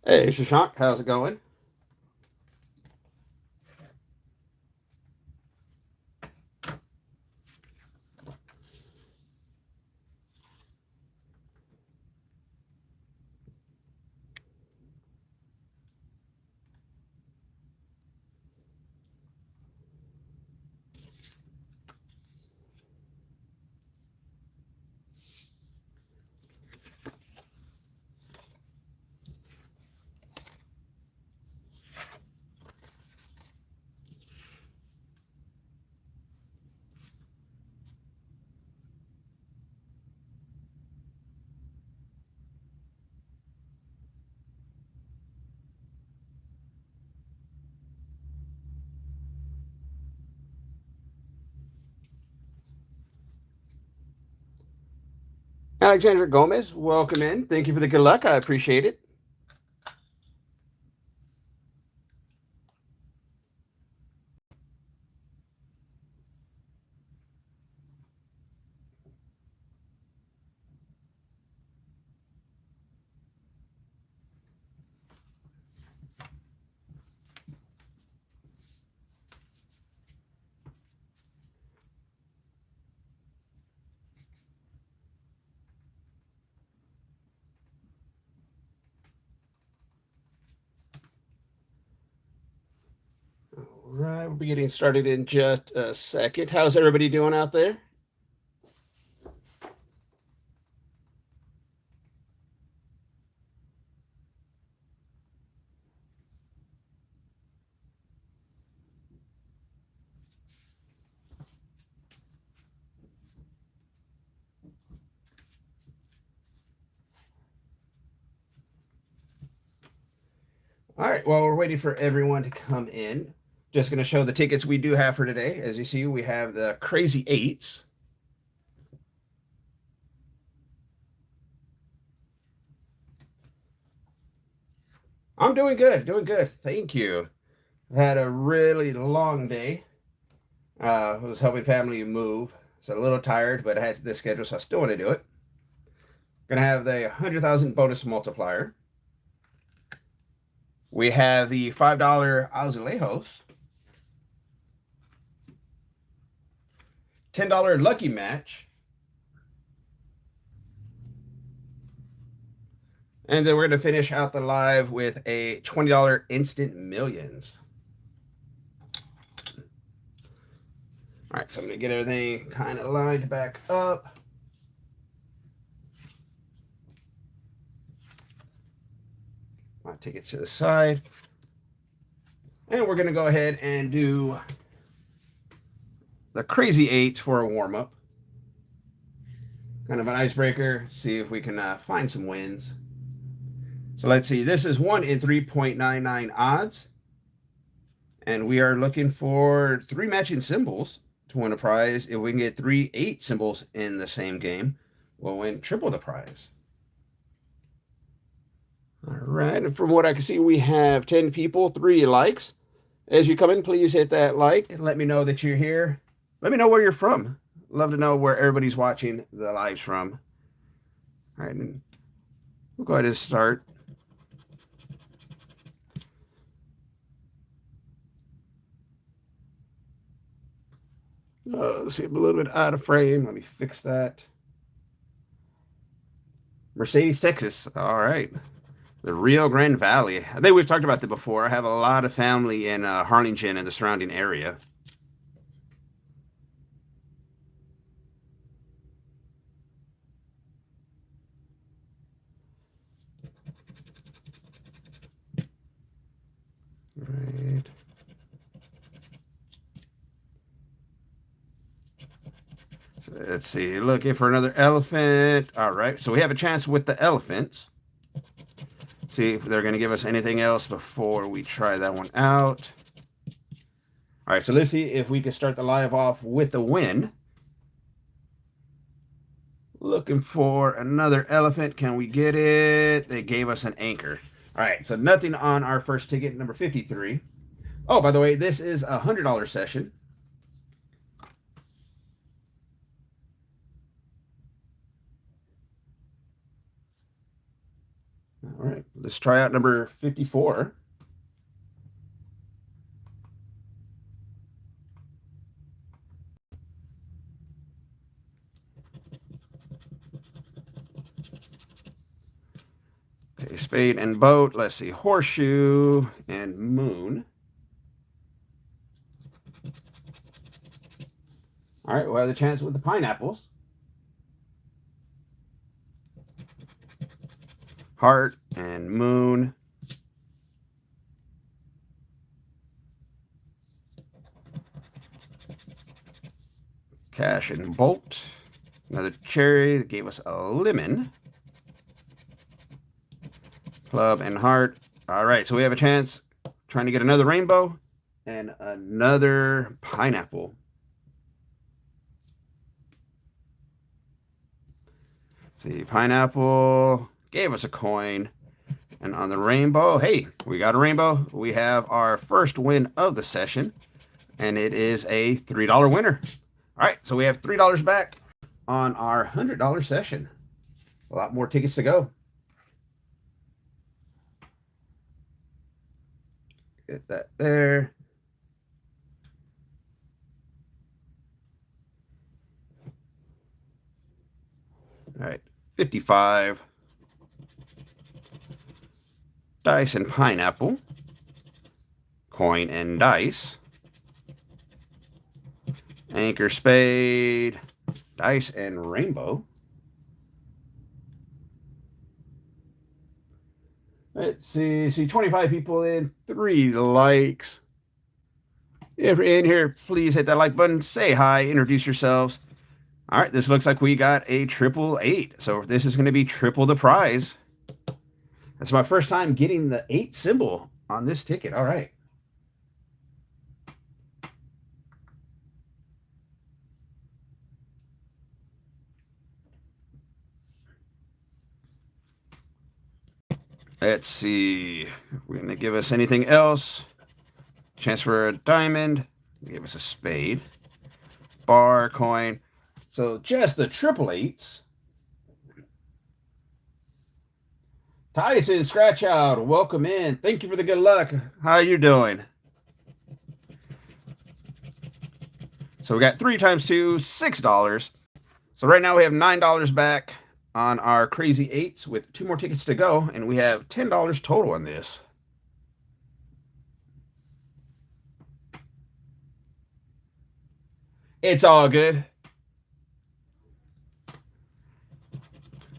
Hey, Shashank, how's it going? Alexandra Gomez, welcome in. Thank you for the good luck. I appreciate it. All right, we'll be getting started in just a second. How's everybody doing out there? All right, while we're waiting for everyone to come in, just going to show the tickets we do have for today. As you see, we have the Crazy Eights. I'm doing good, doing good. Thank you. I've had a really long day. I was helping family move, so a little tired, but I had this schedule, so I still want to do it. Gonna have the 100,000 bonus multiplier. We have the $5 Azulejos, $10 Lucky Match, and then we're going to finish out the live with a $20 Instant Millions. All right, so I'm going to get everything kind of lined back up. My tickets to the side. And we're going to go ahead and do the Crazy Eights for a warm up. Kind of an icebreaker, see if we can find some wins. So let's see, this is 1 in 3.99 odds. And we are looking for 3 matching symbols to win a prize. If we can get 3 8 symbols in the same game, we'll win triple the prize. All right, and from what I can see, we have 10 people, 3 likes. As you come in, please hit that like and let me know that you're here. Let me know where you're from. Love to know where everybody's watching the lives from. All right, and we'll go ahead and start. Let's see, I'm a little bit out of frame. Let me fix that. Mercedes, Texas. All right. The Rio Grande Valley. I think we've talked about that before. I have a lot of family in Harlingen and the surrounding area. Right. So let's see. Looking for another elephant. All right. So we have a chance with the elephants. See if they're going to give us anything else before we try that one out. All right. So let's see if we can start the live off with the win. Looking for another elephant. Can we get it? They gave us an anchor. All right. So nothing on our first ticket, number 53. Oh, by the way, this is a $100 session. All right, Let's try out number 54. Okay, spade and boat. Let's see, horseshoe and moon. All right, we'll have the chance with the pineapples. Heart and moon. Cash and bolt. Another cherry that gave us a lemon. Club and heart. All right, so we have a chance trying to get another rainbow and another pineapple. See, pineapple gave us a coin. And on the rainbow, hey, we got a rainbow. We have our first win of the session, and it is a $3 winner. All right, so we have $3 back on our $100 session. A lot more tickets to go. Get that there. All right, 55. Dice and pineapple. Coin and dice. Anchor, spade. Dice and rainbow. Let's see, 25 people in, 3 likes. If you're in here, please hit that like button, say hi, introduce yourselves. All right, this looks like we got a 888. So this is going to be triple the prize. That's my first time getting the 8 symbol on this ticket. All right. Let's see. We're going to give us anything else. Chance for a diamond. Give us a spade. Bar, coin. So just the triple 8s. Tyson, scratch out. Welcome in. Thank you for the good luck. How you doing? So we got 3 times 2, $6. So right now we have $9 back on our crazy 8s with 2 more tickets to go, and we have $10 total on this. It's all good.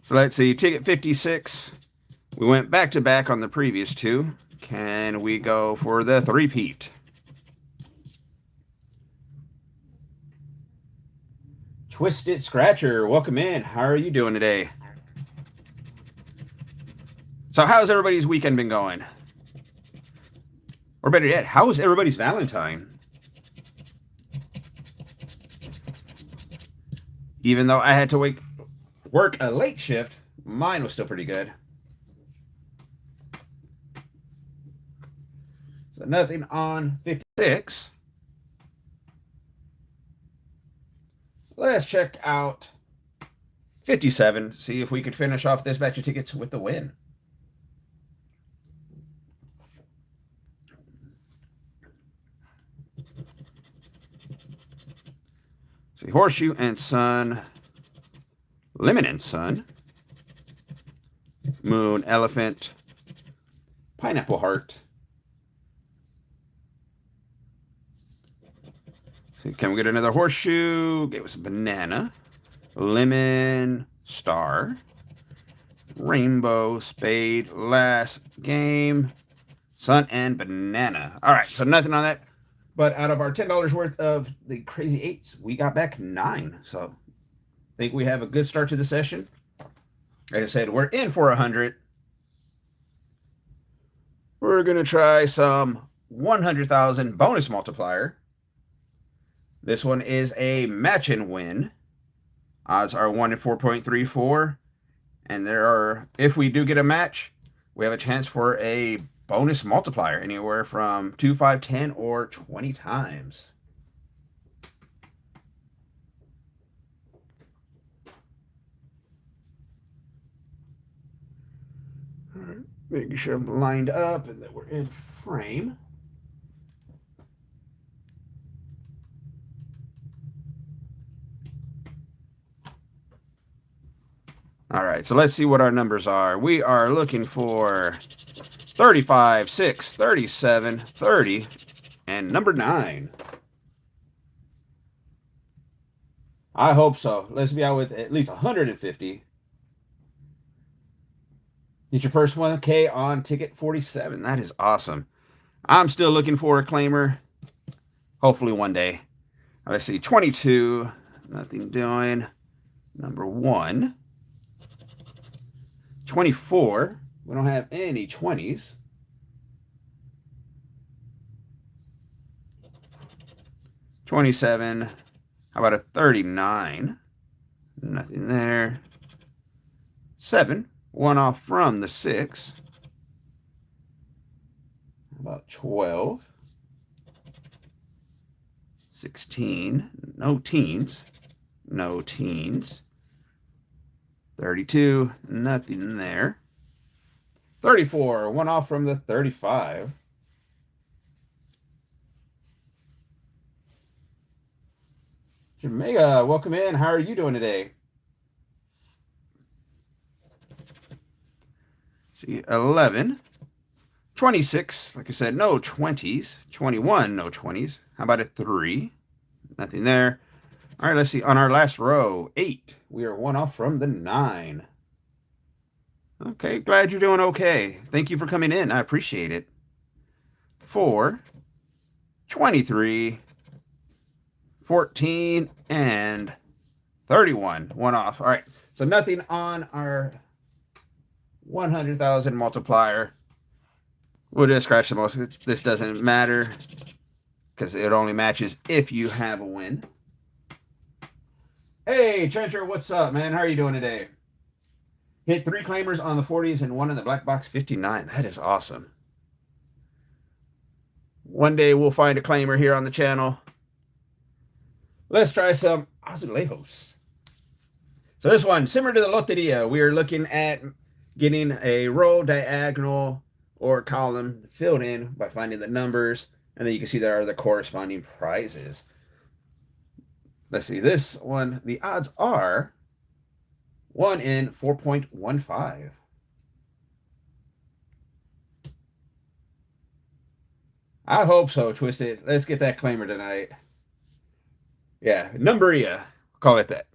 So let's see, ticket 56. We went back to back on the previous 2. Can we go for the 3-peat? Twisted Scratcher, welcome in. How are you doing today? So how's everybody's weekend been going? Or better yet, how was everybody's Valentine? Even though I had to work a late shift, mine was still pretty good. So nothing on 56. Let's check out 57. See if we could finish off this batch of tickets with the win. See, horseshoe and sun. Lemon and sun. Moon, elephant. Pineapple heart. See, can we get another horseshoe? Gave us a banana. Lemon, star. Rainbow, spade, last game. Sun and banana. All right, so nothing on that. But out of our $10 worth of the crazy 8s, we got back 9. So I think we have a good start to the session. Like I said, we're in for 100. We're going to try some 100,000 bonus multiplier. This one is a match and win. Odds are 1 in 4.34. And there are, if we do get a match, we have a chance for a bonus multiplier, anywhere from 2, 5, 10, or 20 times. Making sure I'm lined up and that we're in frame. All right, so let's see what our numbers are. We are looking for 35, 6, 37, 30, and number 9. I hope so. Let's be out with at least 150. Get your first 1K on ticket 47. That is awesome. I'm still looking for a claimer. Hopefully one day. Let's see. 22. Nothing doing. Number 1. 24. We don't have any 20s. 27. How about a 39? Nothing there. 7. 1 off from the 6. How about 12? 16. No teens. No teens. 32. Nothing there. 34. 1 off from the 35. Jamaica, welcome in. How are you doing today? See, 11. 26. Like I said, no 20s. 21, no 20s. How about a 3? Nothing there. All right, let's see. On our last row, 8. We are 1 off from the 9. Okay, glad you're doing okay. Thank you for coming in. I appreciate it. 4. 23. 14 and 31. 1 off. All right. So nothing on our 100,000 multiplier. We'll just scratch the most. This doesn't matter because it only matches if you have a win. Hey, Trencher, what's up, man? How are you doing today? Hit 3 claimers on the 40s and 1 in the black box 59. That is awesome. One day we'll find a claimer here on the channel. Let's try some azulejos. So this one, similar to the loteria, we are looking at getting a row, diagonal, or column filled in by finding the numbers, and then you can see there are the corresponding prizes. Let's see, this one, the odds are 1 in 4.15. I hope so, Twisted. Let's get that claimer tonight. Yeah, numberia. Call it that.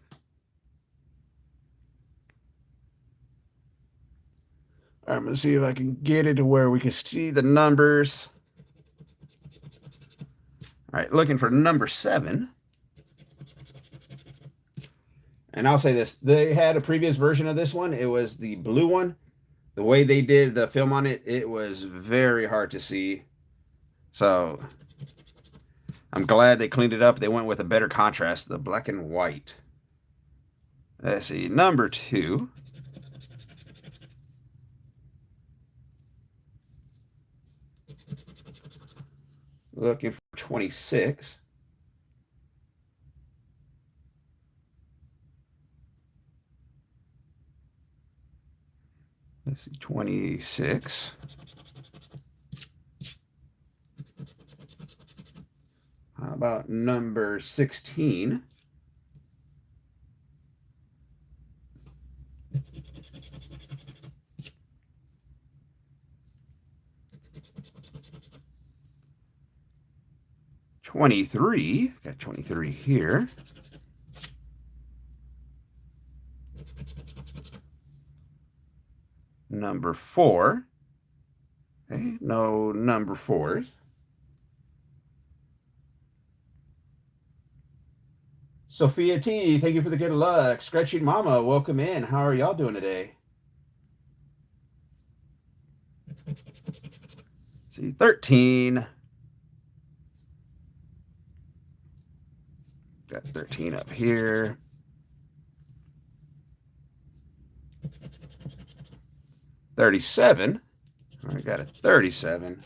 I'm going to see if I can get it to where we can see the numbers. All right, looking for number 7. And I'll say this. They had a previous version of this one. It was the blue one. The way they did the film on it, it was very hard to see. So I'm glad they cleaned it up. They went with a better contrast, the black and white. Let's see, number 2. Looking for 26. Let's see, 26. How about number 16? $23. Got 23 here. Number 4. Okay, no number 4s. Sophia T, thank you for the good luck. Scratching Mama, welcome in. How are y'all doing today? See, 13. Got 13 up here. $37. I got a 37.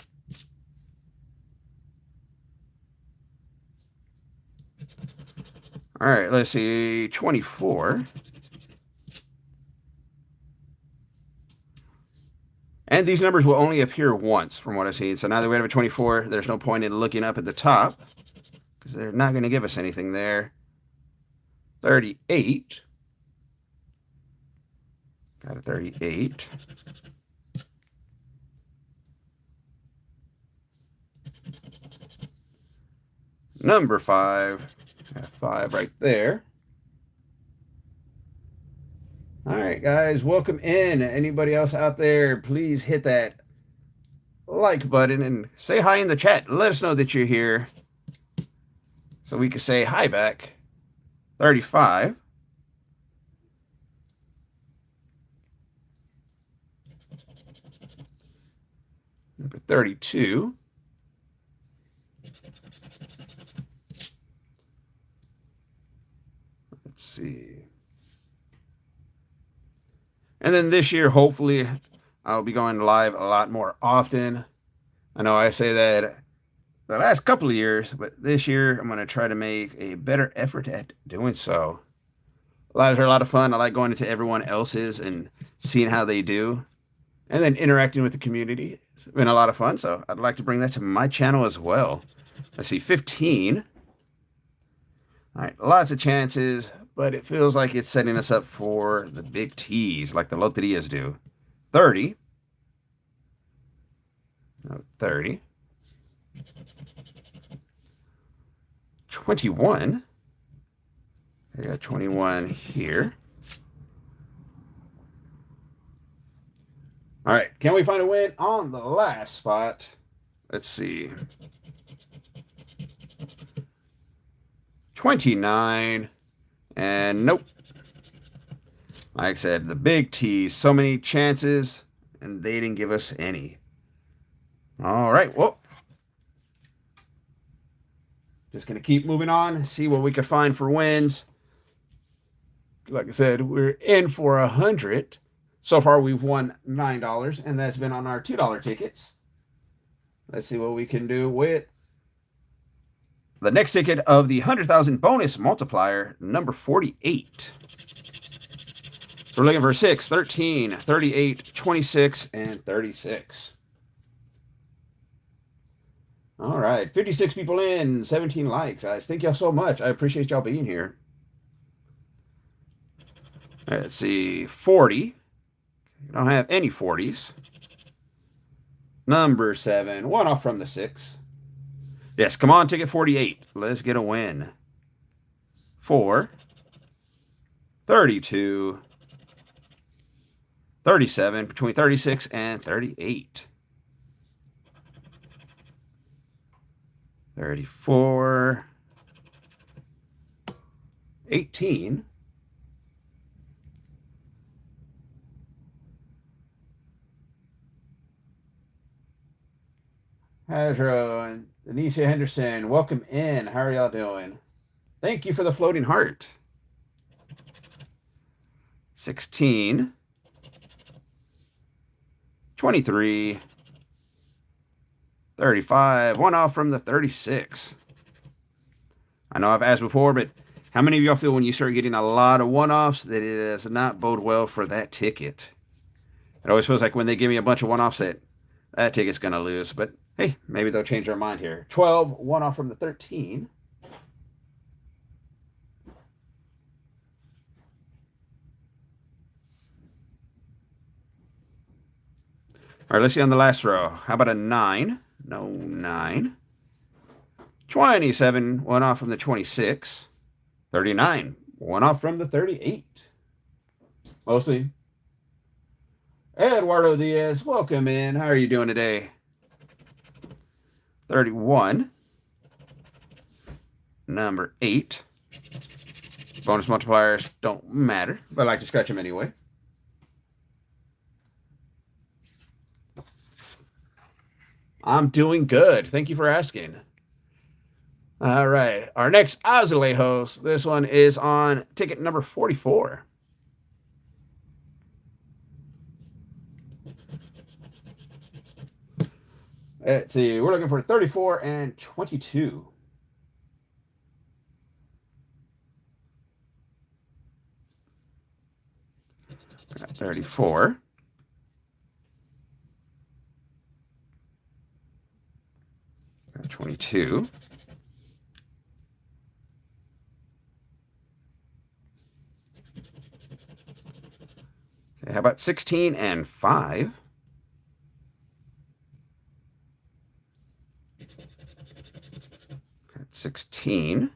All right, let's see, 24. And these numbers will only appear once from what I've seen. So now that we have a 24, there's no point in looking up at the top because they're not going to give us anything there. 38. Got a 38. Number 5. Got 5 right there. All right, guys, welcome in. Anybody else out there, please hit that like button and say hi in the chat. Let us know that you're here so we can say hi back. 35. Number 32. Let's see. And then this year, hopefully, I'll be going live a lot more often. I know I say that the last couple of years, but this year I'm going to try to make a better effort at doing so. Lives are a lot of fun. I like going into everyone else's and seeing how they do, and then interacting with the community. It's been a lot of fun, so I'd like to bring that to my channel as well. Let's see, 15. All right, lots of chances, but it feels like it's setting us up for the big T's, like the loterias do. 30. No, 30. 21. I got 21 here. All right, can we find a win on the last spot? Let's see. 29. And nope. Like I said, the big T's, so many chances, and they didn't give us any. All right, well, just going to keep moving on, see what we can find for wins. Like I said, we're in for 100. So far, we've won $9, and that's been on our $2 tickets. Let's see what we can do with the next ticket of the 100,000 bonus multiplier, number 48. We're looking for 6, 13, 38, 26, and 36. All right, 56 people in, 17 likes, guys. Thank y'all so much. I appreciate y'all being here. Let's see, 40. I don't have any 40s. Number 7, one off from the 6. Yes, come on, ticket 48. Let's get a win. 4, 32, 37, between 36 and 38. 34, 18, 'Hazro and Anisha Henderson, welcome in. How are y'all doing? Thank you for the floating heart. 16, 23, 35, one off from the 36. I know I've asked before, but how many of y'all feel when you start getting a lot of one-offs that it does not bode well for that ticket? It always feels like when they give me a bunch of one-offs that ticket's going to lose, but hey, maybe they'll change their mind here. 12, one off from the 13. All right, let's see on the last row. How about a 9? No, 9. 27, one off from the 26. 39, one off from the 38. Mostly. Eduardo Diaz, welcome in. How are you doing today? 31. Number 8. Bonus multipliers don't matter, but I like to scratch them anyway. I'm doing good. Thank you for asking. All right. Our next Azulejos. This one is on ticket number 44. Let's see. We're looking for 34 and 22. Got 34. 22. Okay, how about 16 and 5? Okay, 16.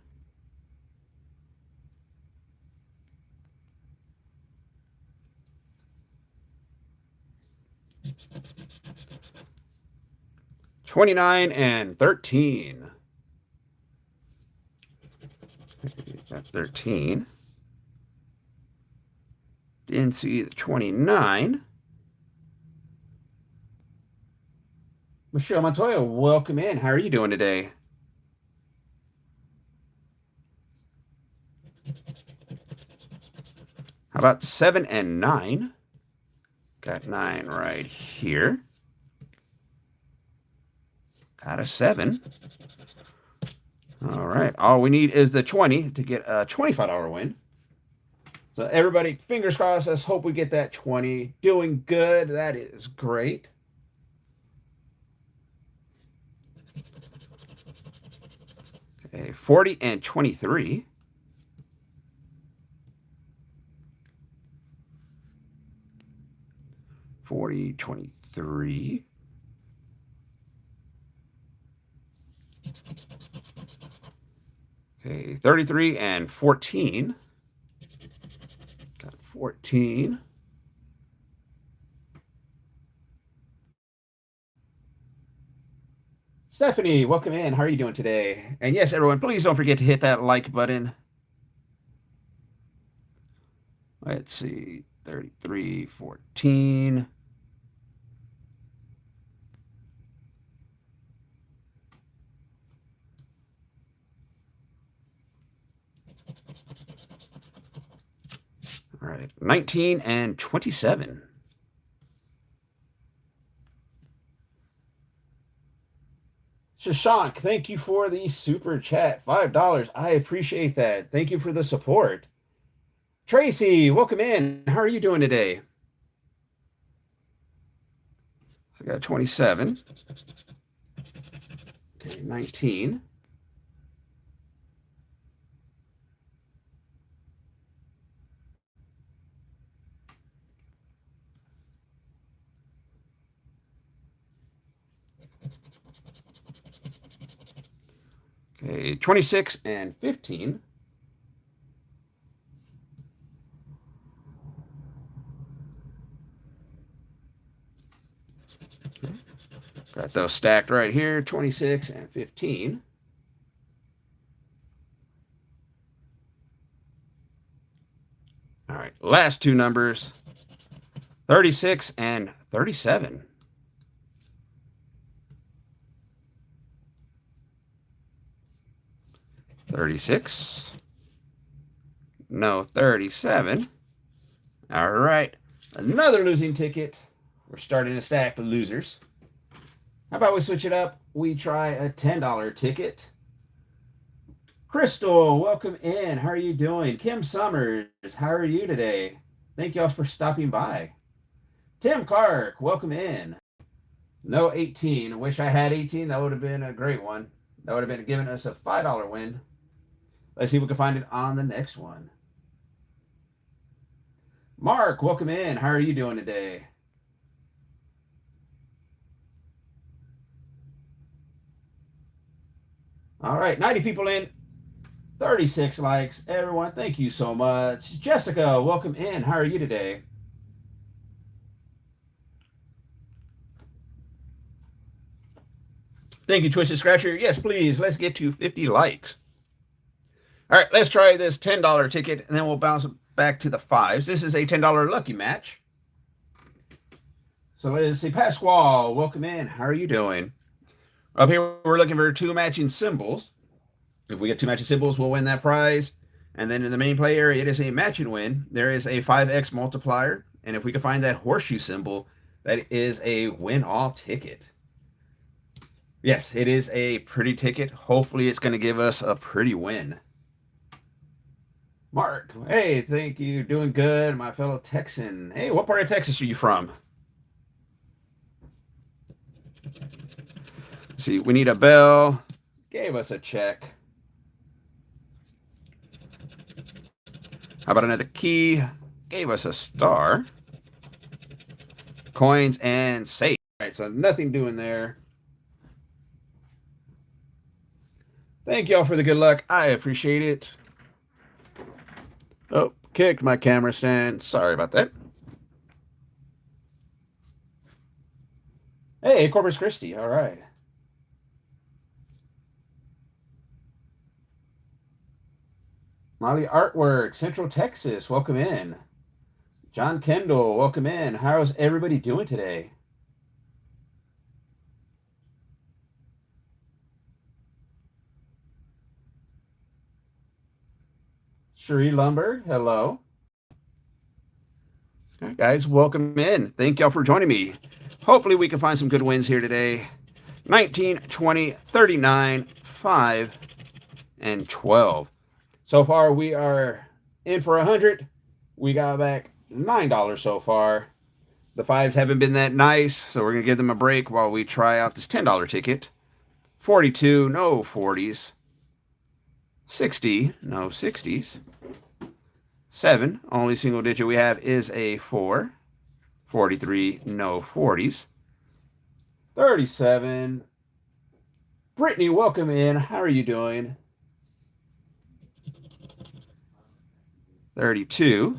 $29 and 13. Got 13. Didn't see the 29. Michelle Montoya, welcome in. How are you doing today? How about 7 and 9? Got 9 right here. Got a 7. All right. All we need is the 20 to get a $25 win. So everybody, fingers crossed. Let's hope we get that 20. Doing good. That is great. Okay, 40 and 23. 40, 23. Okay, 33 and 14. Got 14. Stephanie, welcome in. How are you doing today? And yes, everyone, please don't forget to hit that like button. Let's see, 33, 14. All right, 19 and 27. Shashank, thank you for the super chat. $5. I appreciate that. Thank you for the support. Tracy, welcome in. How are you doing today? So I got 27. Okay, 19. Okay, 26 and 15. Got those stacked right here, 26 and 15. All right, last two numbers, 36 and 37. $36. No, 37. All right, another losing ticket. We're starting to stack the losers. How about we switch it up? We try a $10 ticket. Crystal, welcome in. How are you doing? Kim Summers, how are you today? Thank y'all for stopping by. Tim Clark, welcome in. No 18. I wish I had 18. That would have been a great one. That would have been giving us a $5 win. Let's see if we can find it on the next one. Mark, welcome in. How are you doing today? All right, 90 people in, 36 likes. Everyone, thank you so much. Jessica, welcome in. How are you today? Thank you, Twisted Scratcher. Yes, please, let's get to 50 likes. All right, let's try this $10 ticket, and then we'll bounce back to the fives. This is a $10 lucky match. So let's see. Pasquale, welcome in. How are you doing? Up here, we're looking for two matching symbols. If we get two matching symbols, we'll win that prize. And then in the main play area, it is a matching win. There is a 5x multiplier. And if we can find that horseshoe symbol, that is a win-all ticket. Yes, it is a pretty ticket. Hopefully, it's going to give us a pretty win. Mark, hey, thank you. Doing good, my fellow Texan. Hey, what part of Texas are you from? See, we need a bell. gave us a check. How about another key? Gave us a star. Coins and safe. All right, so nothing doing there. Thank y'all for the good luck. I appreciate it. Oh, kicked my camera stand. Sorry about that. Hey, Corpus Christi. All right. Molly Artwork, Central Texas. Welcome in. John Kendall, welcome in. How's everybody doing today? Cherie Lumberg, hello. All right, guys, welcome in. Thank y'all for joining me. Hopefully we can find some good wins here today. 19, 20, 39, 5, and 12. So far, we are in for 100. We got back $9 so far. The fives haven't been that nice, so we're going to give them a break while we try out this $10 ticket. 42, no 40s. 60, no 60s. 7, only single digit we have is a 4. 43, no 40s. 37. Brittany, welcome in. How are you doing? 32.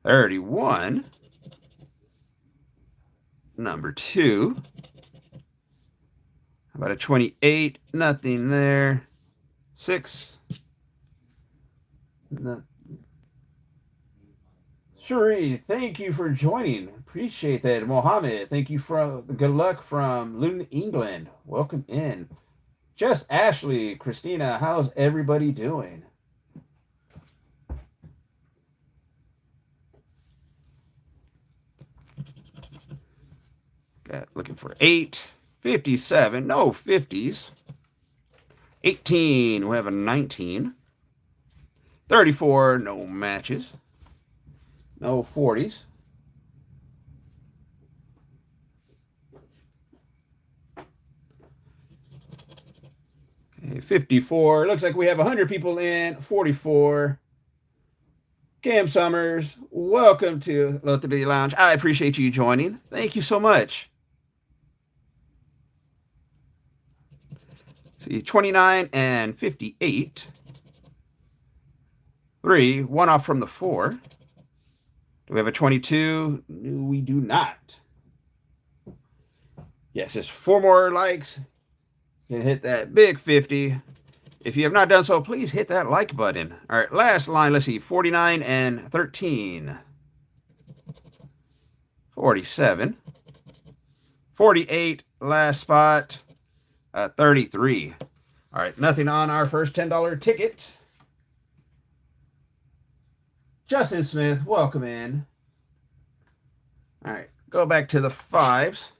31. Number 2. How about a 28? Nothing there. 6. No. Cherie, thank you for joining. Appreciate that. Mohammed, thank you for the good luck from Luton, England. Welcome in. Just Ashley, Christina, how's everybody doing? Got looking for 8, 57, no 50s. 18, we have a 19. 34, no matches. No 40s. Okay, 54. Looks like we have 100 people in. 44. Cam Summers, welcome to Lottery Lounge. I appreciate you joining. Thank you so much. See, 29 and 58. 3, 1 off from the 4. Do we have a 22? No, we do not. Yes, just 4 more likes. You can hit that big 50. If you have not done so, please hit that like button. All right, last line. Let's see, 49 and 13. 47. 48, last spot. 33. All right, nothing on our first $10 ticket. Justin Smith, welcome in. All right, go back to the 5s.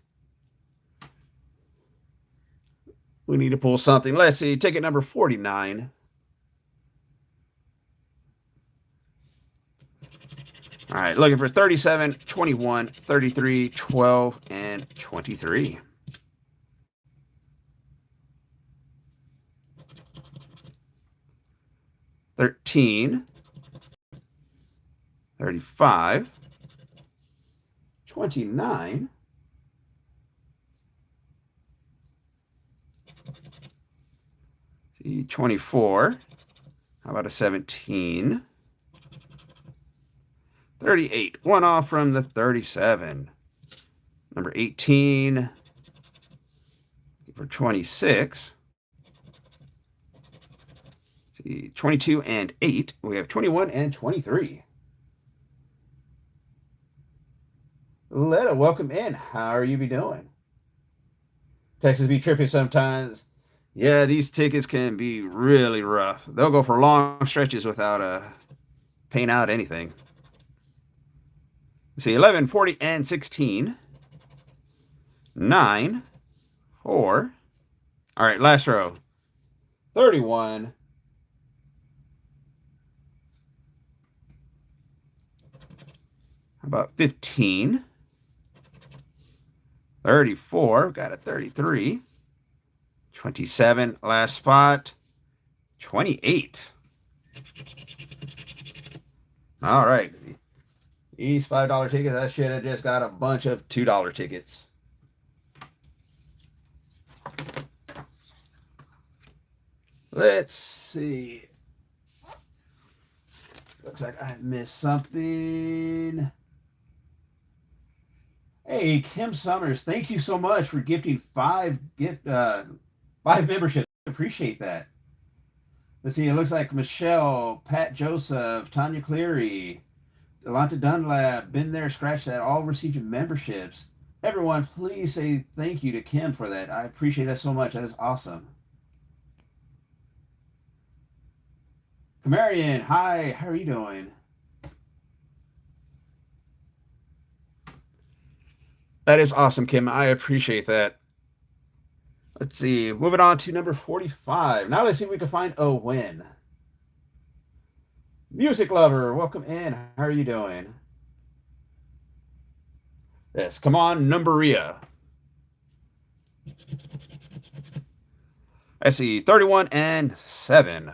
We need to pull something. Let's see, ticket number 49. All right, looking for 37, 21, 33, 12, and 23. 13, 35, 29, 24. How about a 17? 38. 1 off from the 37. Number 18 for 26. See, 22 and 8. We have 21 and 23. Letta, welcome in. How are you doing? Texas be trippy sometimes. Yeah, these tickets can be really rough. They'll go for long stretches without paying out anything. See, 11, 40, and 16. 9, 4. All right, last row. 31. How about 15? 34. Got a 33. 27, last spot. 28. All right. These $5 tickets, I should have just got a bunch of $2 tickets. Let's see. Looks like I missed something. Hey, Kim Summers, thank you so much for gifting five memberships. Appreciate that. Let's see. It looks like Michelle, Pat Joseph, Tanya Cleary, Delonta Dunlap, been there, scratch that, all received memberships. Everyone, please say thank you to Kim for that. I appreciate that so much. That is awesome. Camarian, hi, how are you doing? That is awesome, Kim. I appreciate that. Let's see. Moving on to number 45. Now let's see if we can find a win. Music lover, welcome in. How are you doing? Yes, come on, Numberia. I see 31 and 7.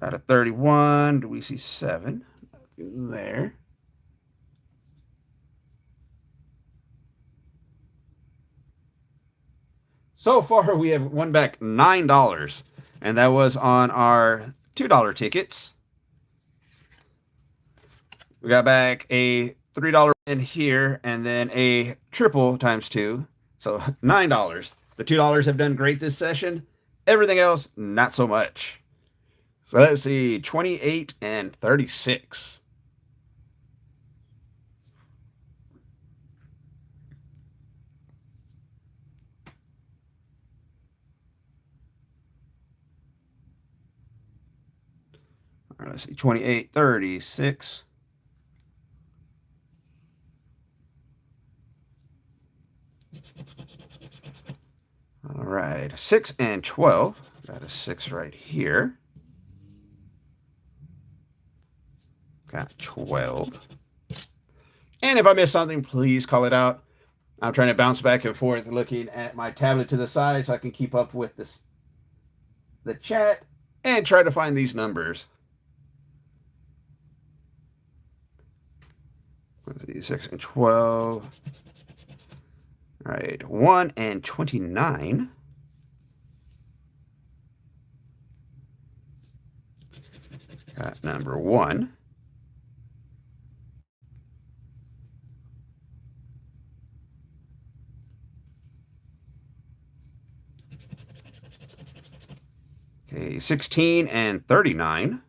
Got a 31. Do we see 7? There. So far, we have won back $9, and that was on our $2 tickets. We got back a $3 in here, and then a triple times 2, so $9. The $2 have done great this session. Everything else, not so much. So let's see, 28 and 36. All right, let's see, 28, 36. All right, 6 and 12. Got a 6 right here. Got 12. And if I miss something, please call it out. I'm trying to bounce back and forth looking at my tablet to the side so I can keep up with the chat and try to find these numbers. Let's see, 6 and 12. All right, 1 and 29. Got number 1. Okay, 16 and 39.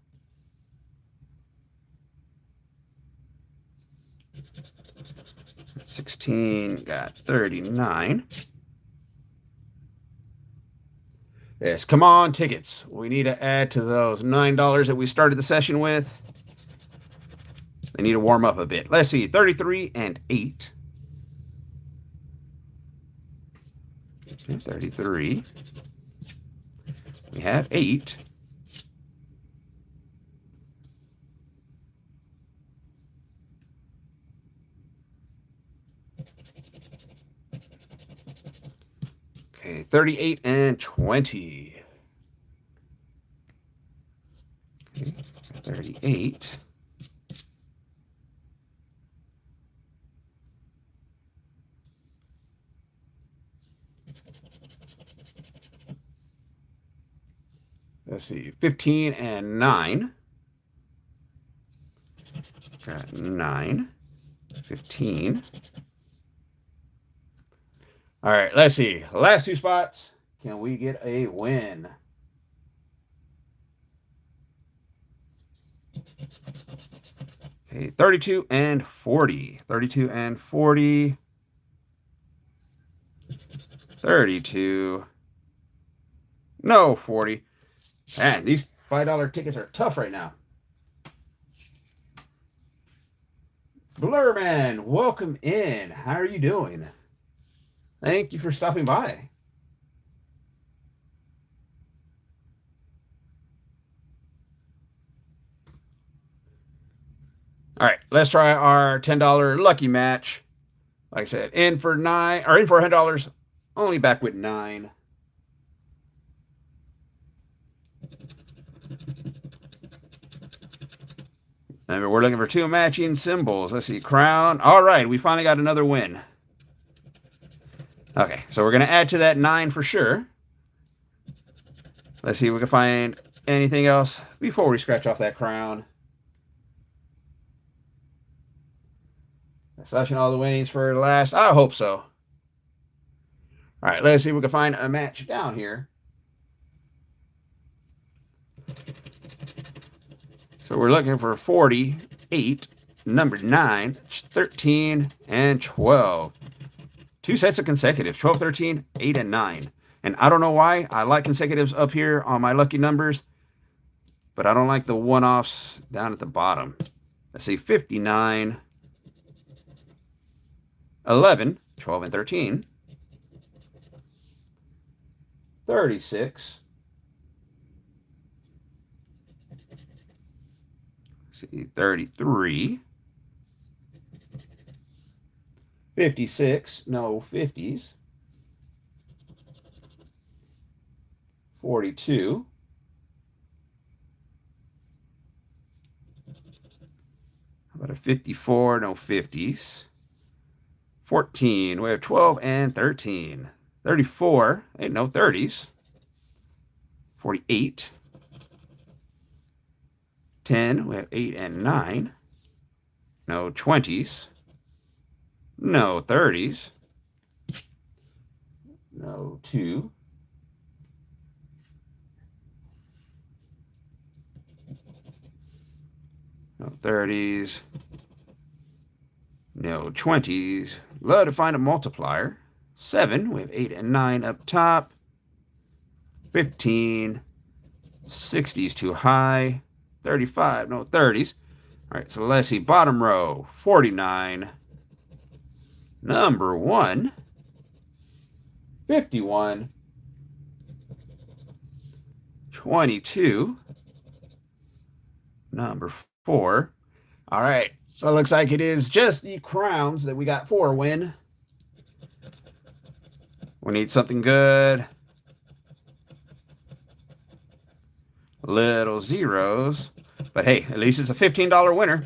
Got 39. Yes, come on, tickets. We need to add to those $9 that we started the session with. They need to warm up a bit. Let's see, 33 and 8. Okay, 33. We have 8. Okay, 38 and 20. Okay, 38. Let's see, 15 and 9. Got 9, 15. All right, let's see. Last 2 spots. Can we get a win? Okay, 32 and 40. 32 and 40. 32. No, 40. Man, these $5 tickets are tough right now. Blurman, welcome in. How are you doing? Thank you for stopping by. All right, let's try our $10 lucky match. Like I said, in for $9 or in for $100, only back with 9. And we're looking for 2 matching symbols. Let's see, crown. All right, we finally got another win. Okay, so we're going to add to that 9 for sure. Let's see if we can find anything else before we scratch off that crown. Slashing all the winnings for last. I hope so. All right, let's see if we can find a match down here. So we're looking for 48, number 9, 13, and 12. 2 sets of consecutives, 12, 13, 8, and 9. And I don't know why. I like consecutives up here on my lucky numbers, but I don't like the one-offs down at the bottom. Let's see, 59, 11, 12, and 13. 36. See, 33. 56, no 50s. 42. How about a 54, no 50s. 14, we have 12 and 13. 34, ain't no 30s. 48. 10, we have 8 and 9. No 20s. No 30s. No 2. No 30s. No 20s. Love to find a multiplier. 7, we have 8 and 9 up top. 15. 60s too high. 35, no 30s. All right, so let's see. Bottom row, 49. Number 1. 51. 22. Number 4. All right, so it looks like it is just the crowns that we got for a win. We need something good. Little zeros. But hey, at least it's a $15 winner.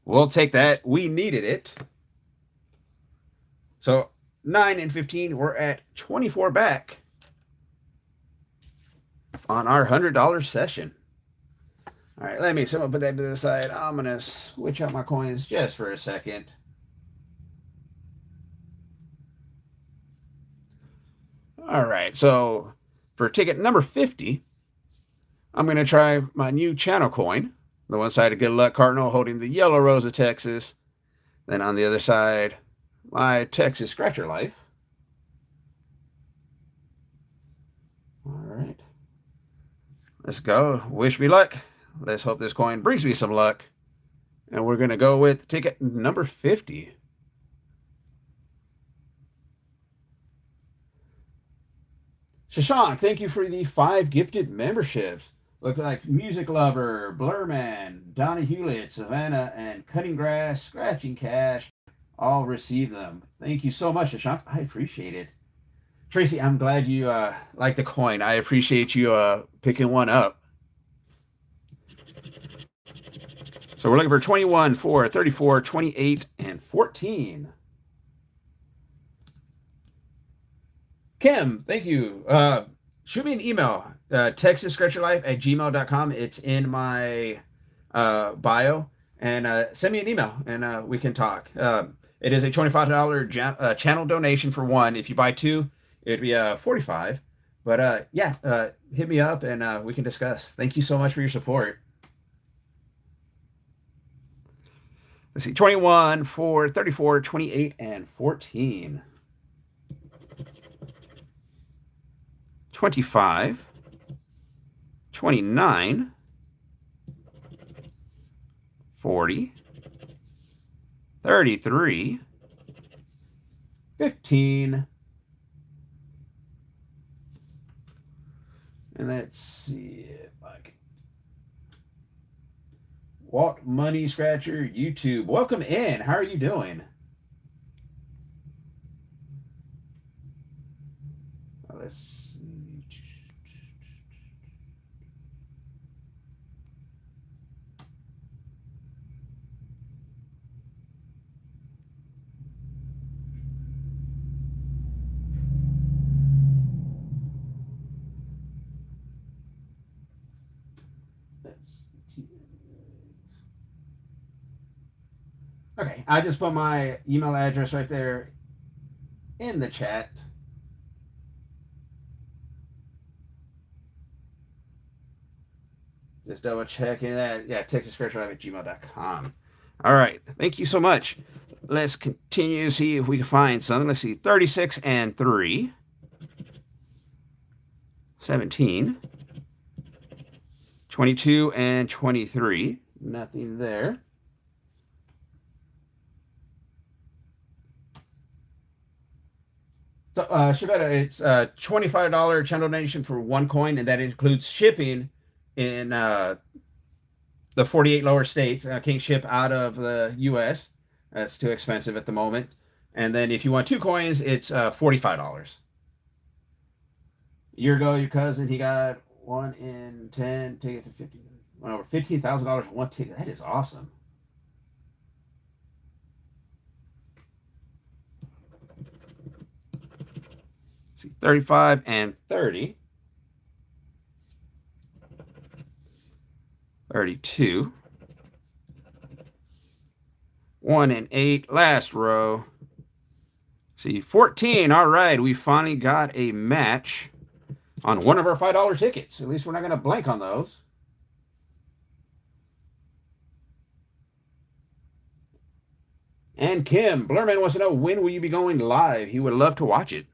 We'll take that. We needed it. So 9 and 15, we're at 24 back on our $100 session. All right, someone put that to the side. I'm going to switch out my coins just for a second. All right, so for ticket number 50, I'm going to try my new channel coin. The one side, a Good Luck Cardinal holding the Yellow Rose of Texas. Then on the other side, my Texas Scratcher Life. All right. Let's go. Wish me luck. Let's hope this coin brings me some luck. And we're going to go with ticket number 50. Shashank, thank you for the 5 gifted memberships. Looks like Music Lover, Blurman, Donna Hewlett, Savannah, and Cutting Grass, Scratching Cash all received them. Thank you so much, Shashank. I appreciate it. Tracy, I'm glad you like the coin. I appreciate you picking one up. So we're looking for 21, 4, 34, 28, and 14. Kim, thank you. Shoot me an email, texasscratcherlife@gmail.com. It's in my bio. And send me an email, and we can talk. It is a $25 channel donation for one. If you buy 2, it'd be $45. But yeah, hit me up, and we can discuss. Thank you so much for your support. Let's see, 21, 4, 34, 28, and 14. 25, 29, 40, 33, 15, and let's see if I can. Walt Money Scratcher YouTube. Welcome in. How are you doing? Let's see. Okay, I just put my email address right there in the chat. Just double checking that. Yeah, TexasScratchLive@gmail.com. All right. Thank you so much. Let's continue to see if we can find something. Let's see. 36 and 3. 17. 22 and 23. Nothing there. So, Shavetta, it's a $25 channel donation for 1 coin, and that includes shipping in the 48 lower states. I can't ship out of the U.S. That's too expensive at the moment. And then if you want 2 coins, it's $45. A year ago, your cousin, he got 1 in 10 ticket to 50. Went over $15,000 for 1 ticket. That is awesome. See, 35 and 30. 32. 1 and 8. Last row. See, 14. All right, we finally got a match on one of our $5 tickets. At least we're not going to blank on those. And Kim, Blurman wants to know, when will you be going live? He would love to watch it.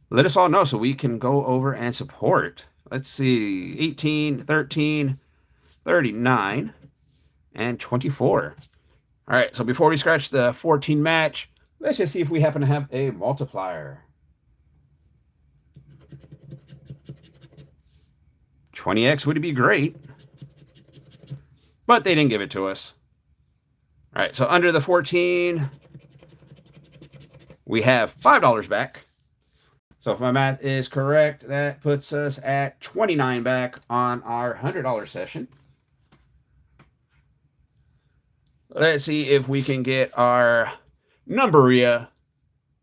Let us all know so we can go over and support. Let's see, 18, 13, 39, and 24. All right, so before we scratch the 14 match, let's just see if we happen to have a multiplier. 20x would be great, but they didn't give it to us. All right, so under the 14, we have $5 back. So if my math is correct, that puts us at 29 back on our $100 session. Let's see if we can get our numberia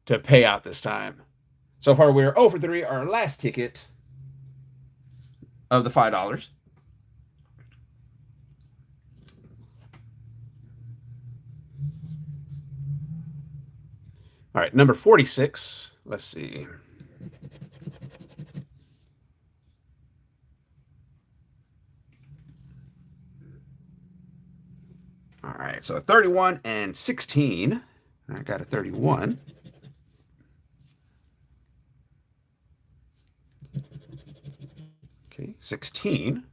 to pay out this time. So far, we're 0 for 3, our last ticket of the $5. All right, number 46. Let's see. All right, so 31 and 16. I got a 31. Okay, 16.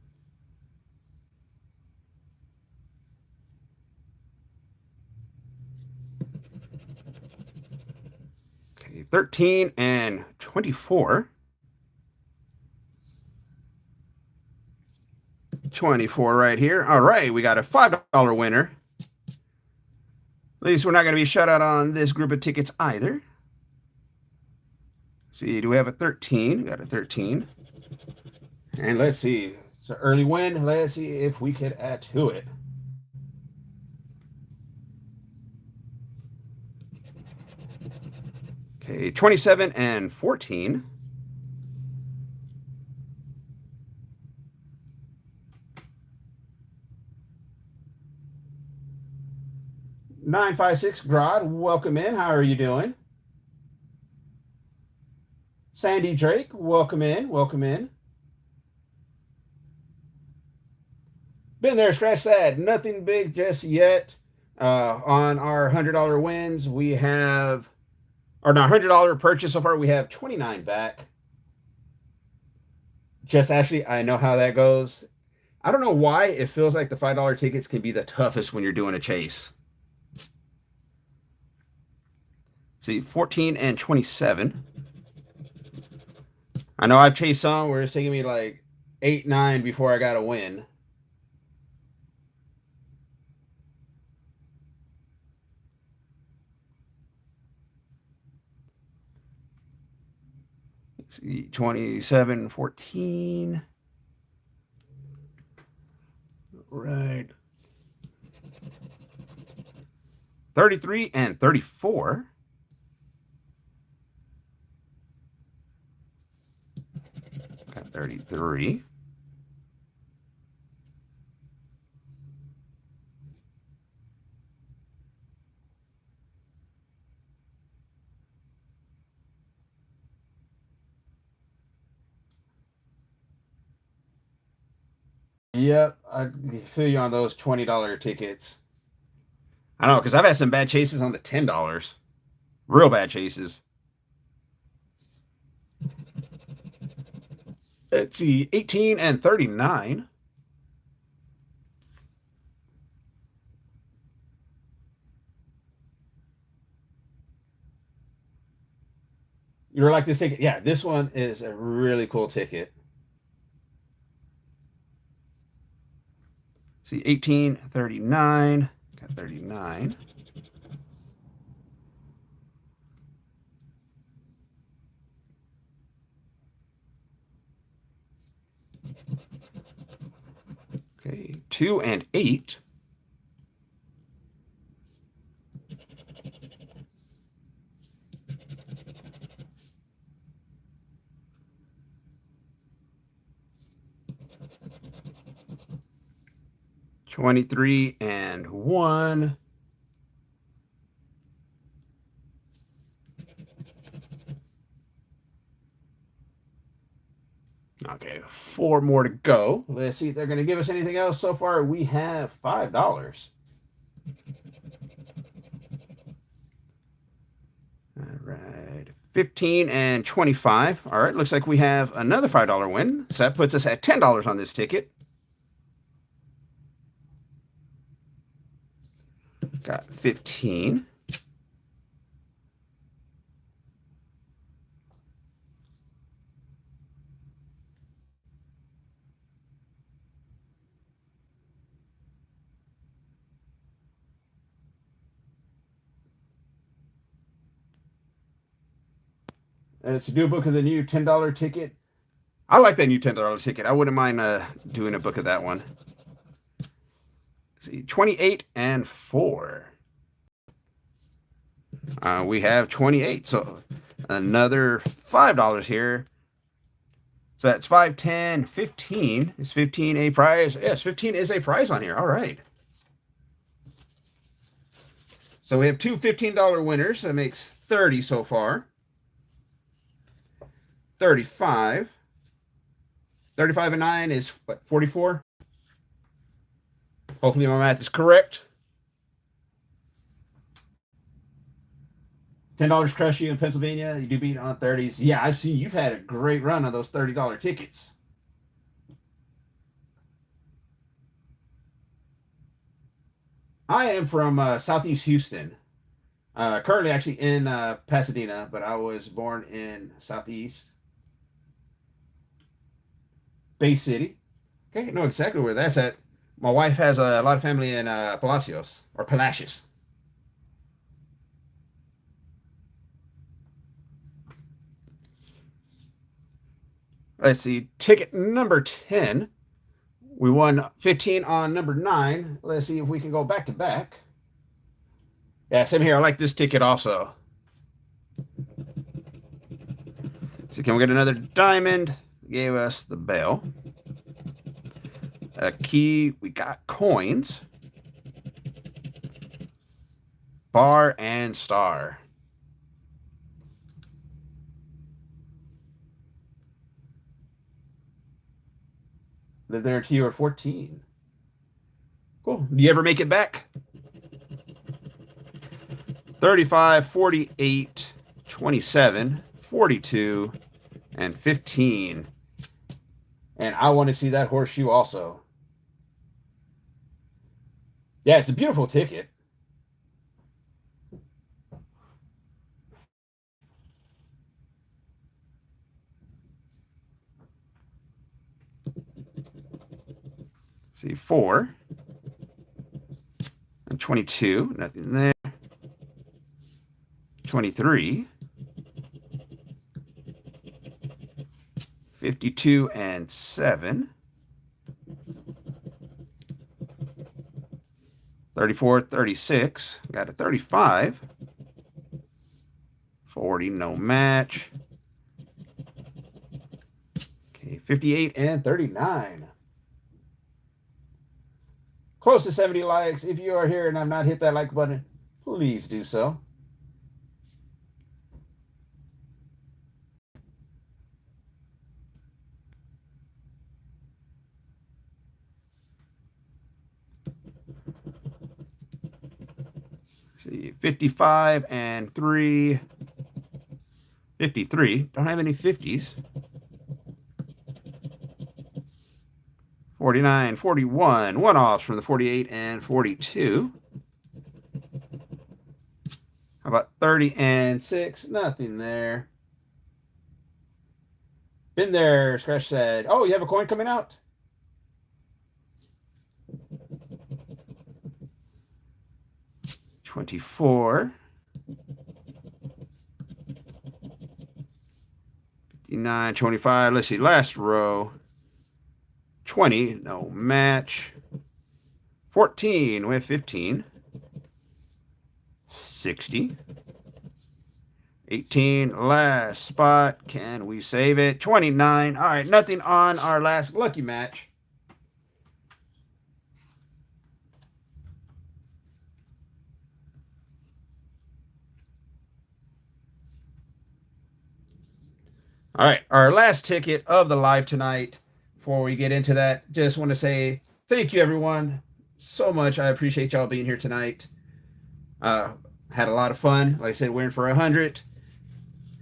Okay, 13 and 24. 24 right here. All right, we got a $5 winner. At least we're not going to be shut out on this group of tickets either. See, do we have a 13? We got a 13. And let's see. It's an early win. Let's see if we could add to it. Okay, 27 and 14. $956 Grod, welcome in. How are you doing? Sandy Drake, welcome in. Welcome in. Been there, scratch that. Nothing big just yet. On our $100 wins, we have, or no, $100 purchase so far, we have 29 back. Just actually, I know how that goes. I don't know why it feels like the $5 tickets can be the toughest when you're doing a chase. See, 14 and 27. I know I've chased some where it's taking me like 8, 9 before I got a win. See, 27, 14. Right. 33 and 34. Got 33. Yep, I feel you on those $20 tickets. I know, because I've had some bad chases on the $10. Real bad chases. Let's see, 18 and 39. You're like this ticket. Yeah, this one is a really cool ticket. See, 18, 39. Got 39. Okay, 2 and 8. $23 and $1. Okay, 4 more to go. Let's see if they're going to give us anything else. So far, we have $5. All right, 15 and 25. All right, looks like we have another $5 win. So that puts us at $10 on this ticket. Got 15. It's a new book of the new $10 ticket. I like that new $10 ticket. I wouldn't mind doing a book of that one. Let's see, 28 and 4. We have 28. So another $5 here. So that's 5, 10, 15. Is 15 a prize? Yes, 15 is a prize on here. All right. So we have two $15 winners. That makes 30 so far. 35. 35 and 9 is what, 44? Hopefully my math is correct. $10 crush you in Pennsylvania. You do beat on 30s. Yeah, I've seen you've had a great run on those $30 tickets. I am from Southeast Houston. Currently actually in Pasadena, but I was born in Southeast. Bay City. Okay, I know exactly where that's at. My wife has a lot of family in Palacios or Palacios. Let's see, ticket number 10. We won 15 on number 9. Let's see if we can go back to back. Yeah, same here. I like this ticket also. So can we get another diamond? Gave us the bell. A key. We got coins. Bar and star. Lived there until you were 14. Cool. Do you ever make it back? 35, 48, 27, 42, and 15. And I want to see that horseshoe also. Yeah, it's a beautiful ticket. See, 4 and 22, nothing there. 23, 52 and 7. 34, 36. Got a 35. 40, no match. Okay, 58 and 39. Close to 70 likes. If you are here and have not hit that like button, please do so. See, 55 and 3. 53. Don't have any 50s. 49, 41. One-offs from the 48 and 42. How about 30 and 6? Nothing there. Been there, Scratch said. Oh, you have a coin coming out? $24. 59, 25. Let's see, last row. 20, no match. 14 with 15. 60. 18, last spot. Can we save it? 29. All right, nothing on our last lucky match. All right, our last ticket of the live tonight. Before we get into that, just want to say thank you, everyone, so much. I appreciate y'all being here tonight. Had a lot of fun. Like I said, we're in for 100.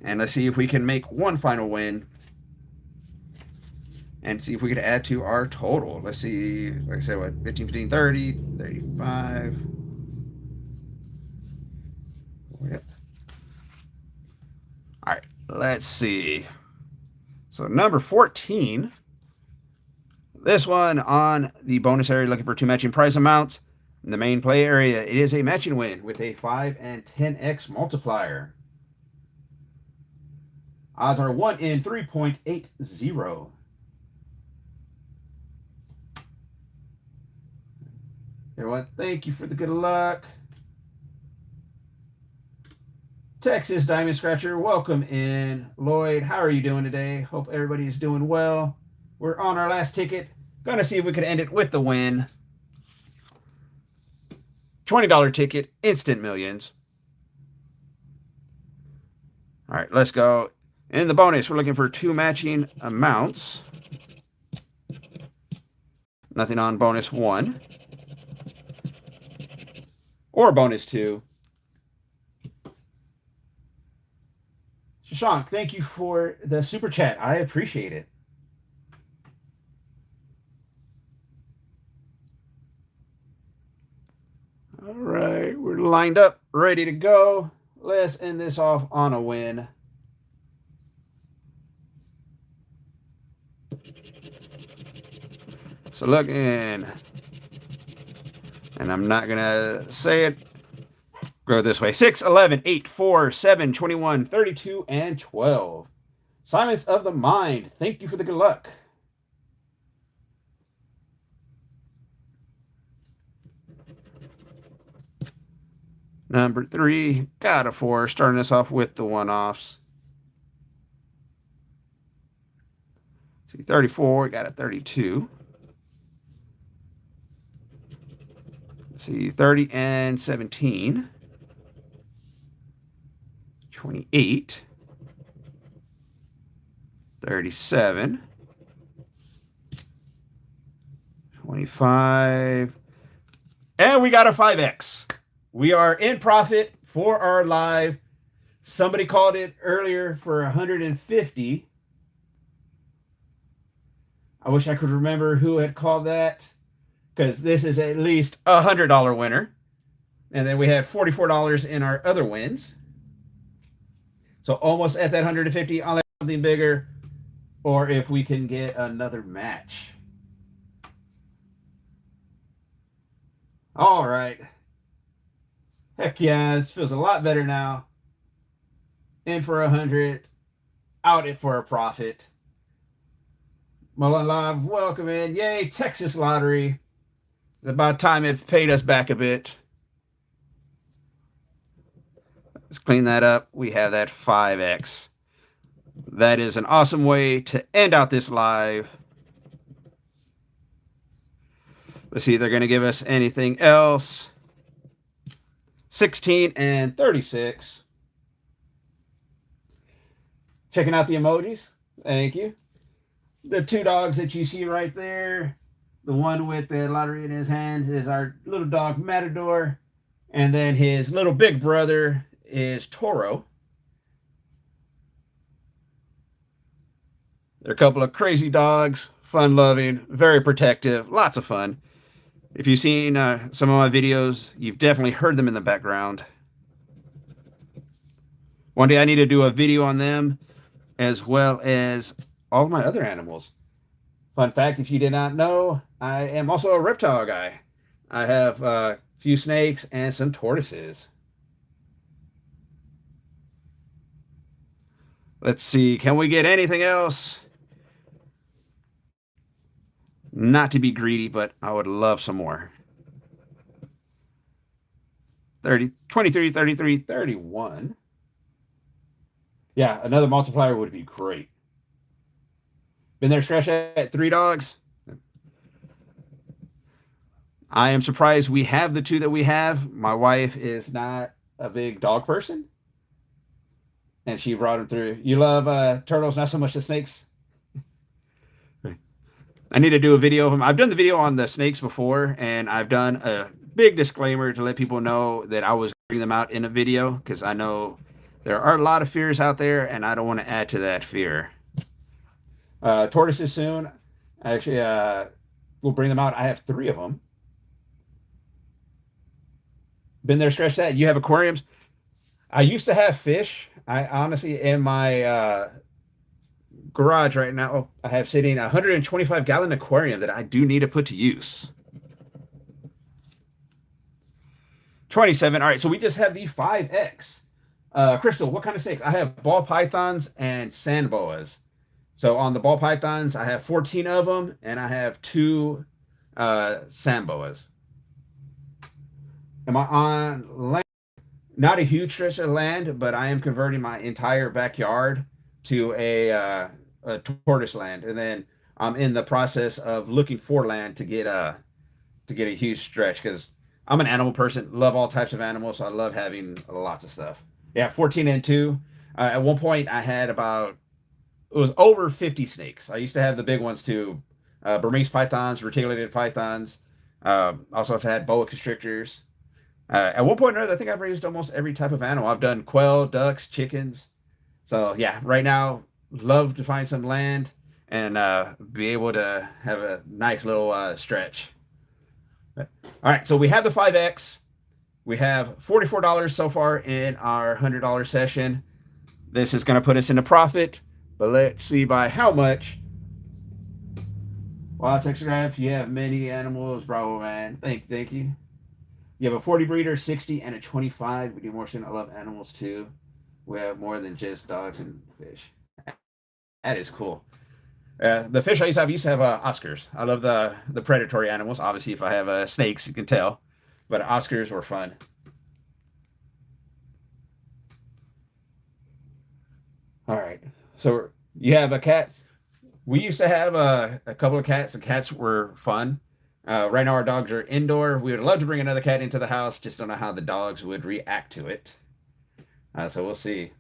And let's see if we can make one final win. And see if we could add to our total. Let's see, like I said, what, 15, 15, 30, 35. Yep. All right, let's see. So number 14, this one on the bonus area, looking for 2 matching prize amounts. In the main play area, it is a matching win with a 5 and 10x multiplier. Odds are 1 in 3.80. Everyone, thank you for the good luck. Texas Diamond Scratcher, welcome in. Lloyd, how are you doing today? Hope everybody is doing well. We're on our last ticket. Gonna see if we could end it with the win. $20 ticket, instant millions. All right, let's go. In the bonus, we're looking for 2 matching amounts. Nothing on bonus 1. Or bonus 2. Shashank, thank you for the super chat. I appreciate it. All right, we're lined up, ready to go. Let's end this off on a win. So looking, and I'm not going to say it. Go this way. 6, 11, 8, 4, 7, 21, 32, and 12. Silence of the Mind. Thank you for the good luck. Number 3, got a 4. Starting us off with the one-offs. See, 34, got a 32. See, 30 and 17. 28. 37. 25. And we got a 5X. We are in profit for our live. Somebody called it earlier for 150. I wish I could remember who had called that, because this is at least a $100 winner. And then we had $44 in our other wins. So almost at that 150, unless something bigger, or if we can get another match. All right. Heck yeah, this feels a lot better now. In for 100, out it for a profit. Mullen Live, welcome in. Yay, Texas Lottery. It's about time it paid us back a bit. Let's clean that up. We have that 5X. That is an awesome way to end out this live. Let's see if they're going to give us anything else. 16 and 36. Checking out the emojis. Thank you. The two dogs that you see right there. The one with the lottery in his hands is our little dog Matador. And then his little big brother is Toro. They're a couple of crazy dogs, fun-loving, very protective, lots of fun. If you've seen some of my videos, you've definitely heard them in the background. One day I need to do a video on them as well as all of my other animals. Fun fact, if you did not know, I am also a reptile guy. I have a few snakes and some tortoises. Let's see, can we get anything else? Not to be greedy, but I would love some more. 30, 23, 33, 31. Yeah, another multiplier would be great. Been there, scratch at 3 dogs. I am surprised we have the 2 that we have. My wife is not a big dog person, and she brought them through. You love turtles, not so much the snakes? I need to do a video of them. I've done the video on the snakes before, and I've done a big disclaimer to let people know that I was bringing them out in a video because I know there are a lot of fears out there, and I don't want to add to that fear. Tortoises soon. Actually, we'll bring them out. I have 3 of them. Been there, scratch that. You have aquariums. I used to have fish. I honestly, in my garage right now, I have sitting a 125-gallon aquarium that I do need to put to use. 27. All right, so we just have the 5X. Crystal, what kind of snakes? I have ball pythons and sand boas. So on the ball pythons, I have 14 of them, and I have 2 sand boas. Am I on land? Not a huge stretch of land, but I am converting my entire backyard to a tortoise land, and then I'm in the process of looking for land to get a huge stretch because I'm an animal person, love all types of animals, so I love having lots of stuff. Yeah, 14 and 2. At one point, I had it was over 50 snakes. I used to have the big ones too, Burmese pythons, reticulated pythons. Also, I've had boa constrictors. At one point or another, I think I've raised almost every type of animal. I've done quail, ducks, chickens. So yeah, right now, love to find some land and be able to have a nice little stretch. All right, so we have the 5X. We have $44 so far in our $100 session. This is going to put us into profit, but let's see by how much. Wow, Texagraph, you have many animals. Bravo, man. Thank you. You have a 40 breeder, 60, and a 25. We do more soon. I love animals too. We have more than just dogs and fish. That is cool. The fish I used to have Oscars. I love the predatory animals. Obviously, if I have snakes, you can tell. But Oscars were fun. All right. So you have a cat. We used to have a couple of cats. The cats were fun. Right now, our dogs are indoor. We would love to bring another cat into the house. Just don't know how the dogs would react to it. So we'll see.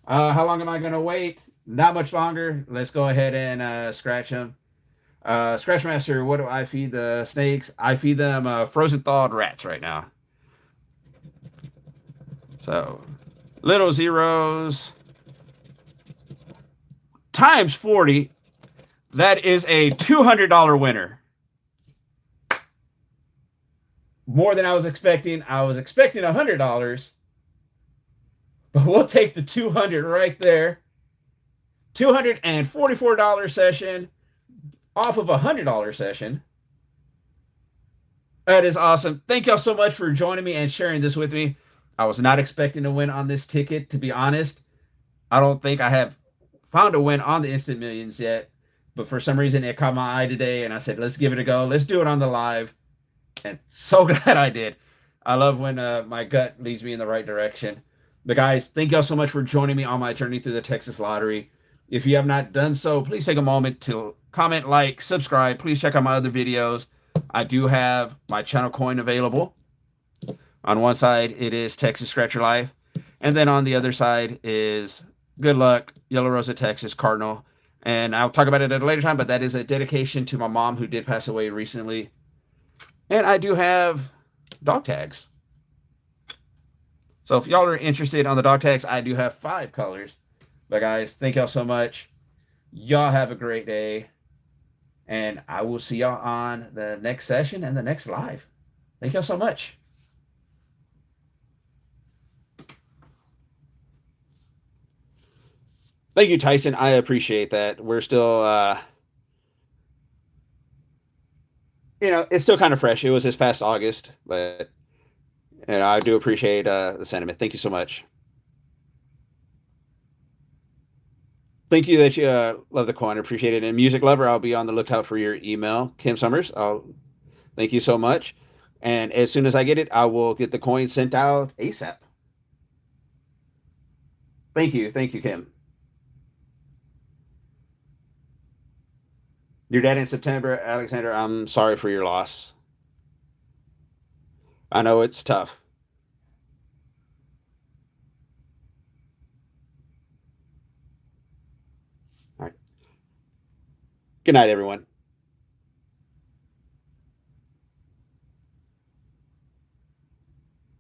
How long am I going to wait? Not much longer. Let's go ahead and scratch them. Scratch Master, what do I feed the snakes? I feed them frozen thawed rats right now. So, little zeros times 40. That is a $200 winner. More than I was expecting. I was expecting $100. But we'll take the 200 right there. $244 session off of a $100 session. That is awesome. Thank y'all so much for joining me and sharing this with me. I was not expecting to win on this ticket, to be honest. I don't think I have found a win on the Instant Millions yet. but for some reason it caught my eye today, and I said, let's give it a go. Let's do it on the live. And so glad I did. I love when my gut leads me in the right direction. But guys, thank y'all so much for joining me on my journey through the Texas lottery. If you have not done so, please take a moment to comment, like, subscribe. Please check out my other videos. I do have my channel coin available. On one side, it is Texas Scratcher Life. And then on the other side is Good Luck, Yellow Rosa, Texas, Cardinal. And I'll talk about it at a later time, but that is a dedication to my mom who did pass away recently. And I do have dog tags. So if y'all are interested on the dog tags, I do have 5 colors. But guys, thank y'all so much. Y'all have a great day. And I will see y'all on the next session and the next live. Thank y'all so much. Thank you, Tyson. I appreciate that. We're still, it's still kind of fresh. It was this past August, but I do appreciate the sentiment. Thank you so much. Thank you that you love the coin. Appreciate it. And Music Lover, I'll be on the lookout for your email. Kim Summers, thank you so much. And as soon as I get it, I will get the coin sent out ASAP. Thank you. Thank you, Kim. Your dad in September, Alexander, I'm sorry for your loss. I know it's tough. All right. Good night, everyone.